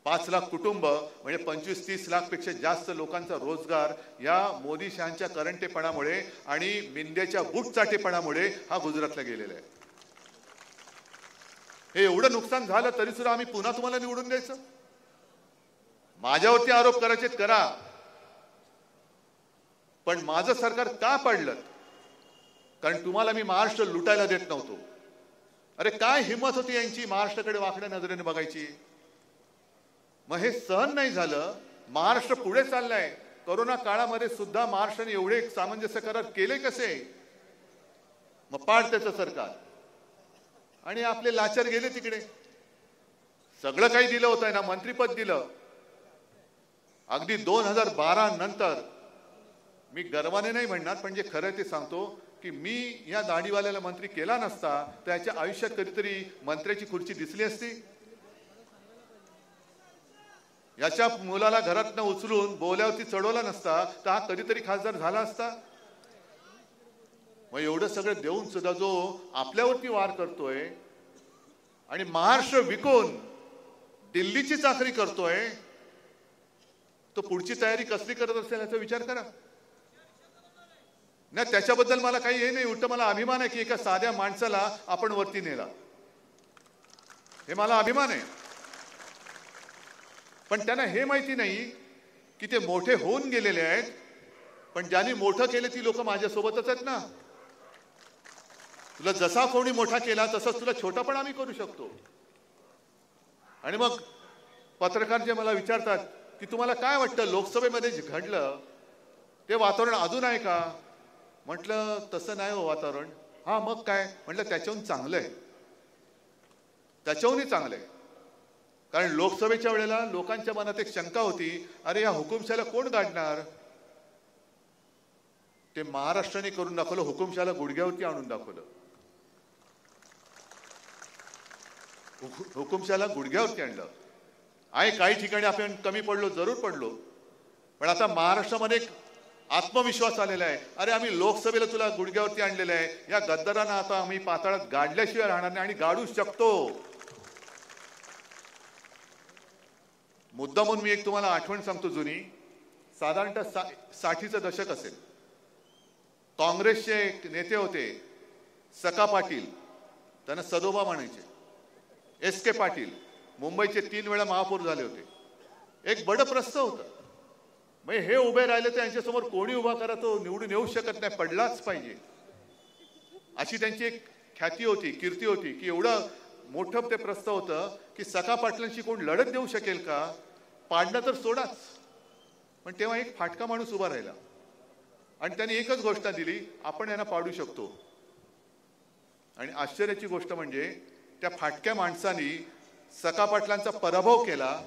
5 लाख कुटुंब म्हणजे 25-30 लाख पेक्षा जास्त लोकांचा रोजगार या मोदी शहांच्या करंटेपणामुळे आणि मिंद्याच्या बुटचाटेपणामुळे हा गुजरातला गेलेला आहे. हे एवढं नुकसान झालं तरी सुद्धा आम्ही पुन्हा तुम्हाला निवडून द्यायचं? माझ्यावरती आरोप करायचे करा, पण माझं सरकार का पडलं? कारण तुम्हाला मी महाराष्ट्र लुटायला देत नव्हतो. अरे काय हिम्मत होती यांची महाराष्ट्राकडे वाकड्या नजरेने बघायची? मग हे सहन नाही झालं. महाराष्ट्र पुढे चाललाय. कोरोना काळामध्ये सुद्धा महाराष्ट्राने एवढे सामंजस्य करार केले कसे? मग पाड त्याचं सरकार आणि आपले लाचार गेले तिकडे. सगळं काही दिलं होतं ना, मंत्रीपद दिलं. अगदी 2012 नंतर मी गर्वाने नाही म्हणणार, पण जे खरं ते सांगतो की मी या दाढीवाल्याला मंत्री केला नसता तर त्याच्या आयुष्यात कधीतरी मंत्र्याची खुर्ची दिसली असती? याच्या मुलाला घरातनं उचलून बोल्यावरती चढवला नसता तर हा कधीतरी खासदार झाला असता? मग एवढं सगळं देऊन सुद्धा जो आपल्यावरती वार करतोय आणि महाराष्ट्र विकून दिल्लीची चाकरी करतोय, तो पुढची तयारी कसली करत असेल याचा विचार करा. नाही, त्याच्याबद्दल मला काही हे नाही. उलट मला अभिमान आहे की एका साध्या माणसाला आपण वरती नेला. हे मला अभिमान आहे. पण त्यांना हे माहिती नाही की ते मोठे होऊन गेलेले आहेत, पण ज्यांनी मोठं केले ती लोक माझ्यासोबतच आहेत ना. तुला जसा कोणी मोठा केला तसंच तुला छोटा पण आम्ही करू शकतो. आणि मग पत्रकार जे मला विचारतात की तुम्हाला काय वाटतं लोकसभेमध्ये जे घडलं ते वातावरण अजून आहे का? म्हटलं तसं नाही हो वातावरण. हा मग काय? म्हटलं त्याच्याहून चांगलं आहे. त्याच्याहूनही चांगलं आहे. कारण लोकसभेच्या वेळेला लोकांच्या मनात एक शंका होती, अरे या हुकुमशाला कोण गाडणार? ते महाराष्ट्राने करून दाखवलं. हुकुमशाला गुडघ्यावरती आणून दाखवलं. हुकुमशाला गुडघ्यावरती आणलं आहे. काही ठिकाणी आपण कमी पडलो, जरूर पडलो, पण आता महाराष्ट्रामध्ये एक आत्मविश्वास आलेला आहे. अरे आम्ही लोकसभेला तुला गुडघ्यावरती आणलेलं आहे. या गद्दारांना आता आम्ही पाताळात गाडल्याशिवाय राहणार नाही आणि गाडू शकतो. मुद्दा म्हणून मी एक तुम्हाला आठवण सांगतो जुनी. साधारणतः 60चं दशक असेल. काँग्रेसचे एक नेते होते सका पाटील, त्यांना सदोबा म्हणायचे. SK पाटील मुंबईचे 3 वेळा महापौर झाले होते. एक बडं प्रस्थ होतं. मग हे उभे राहिले तर यांच्यासमोर कोणी उभा करा तो निवडून येऊ शकत नाही, पडलाच पाहिजे, अशी त्यांची एक ख्याती होती, कीर्ती होती. की एवढं मोठं ते प्रस्थ होतं की सका पाटलांशी कोण लढत देऊ शकेल का? पाडणं तर सोडाच. पण तेव्हा एक फाटका माणूस उभा राहिला आणि त्यांनी एकच घोषणा दिली, आपण यांना पाडू शकतो. आणि आश्चर्याची गोष्ट म्हणजे त्या फाटक्या माणसाने सका पाटलांचा पराभव केला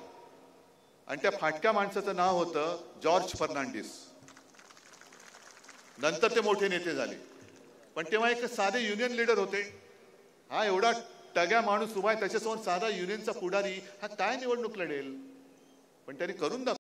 आणि त्या फाटक्या माणसाचं नाव होतं जॉर्ज फर्नांडिस. नंतर ते मोठे नेते झाले. पण तेव्हा एक साधे युनियन लीडर होते. हा एवढा टग्या माणूस उभा आहे, त्याच्यासमोर साधा युनियनचा पुढारी हा काय निवडणूक लढेल? पण त्यांनी करून दाखवलं.